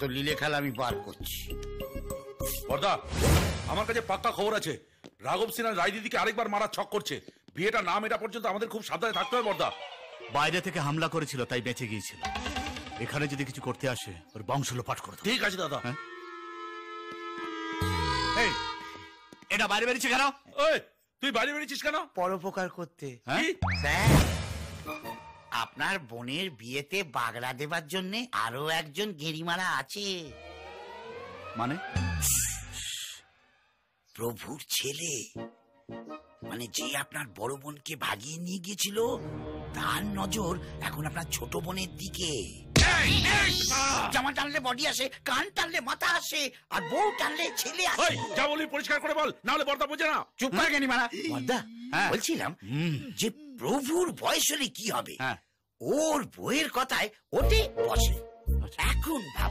তো লীলে খেলা আমি পার করছি। বর্দা, আমার কাছে পাক্কা খবর আছে, রাঘব সিনহা রায়দিদিকে আরেকবার মারা ছক করছে। বিয়েটা না মেটা পর্যন্ত আমাদের খুব সাবধানে থাকতে হবে বর্দা। বাইরে থেকে হামলা করেছিল, তাই বেঁচে গিয়েছিল। এখানে যদি কিছু করতে আসে, ওর বংশ লোপাট করে দেব। ঠিক আছে দাদা। এই, এটা বাইরে বেরিয়েছে কেন? ওই, তুই বাইরে বেরিয়েছিস কেন? পরোপকার করতে। হ্যাঁ? স্যার, আপনার বোনের বিয়েতে বাগড়া দেবার জন্য আরো একজন গেরিমারা আছে। মানে? প্রভুর ছেলে, মানে যে আপনার বড় বোনকে ভাগিয়ে নিয়ে গিয়েছিল, তার নজর এখন আপনার ছোট বোনের দিকে। জামা টানলে বডি আসে, কান টানলে মাথা আসে, আর বউ টানলে ছেলে আসে। যা বলি পরিষ্কার করে বল, না হলে বর্দা বোঝে না। চুপ করে গেনিমারা। বর্দা, হ্যাঁ। বলছিলাম যে প্রভুর বয়স হলে কি হবে, হ্যাঁ। ওর বইয়ের কথায় ওটে বসে। এখন ভাব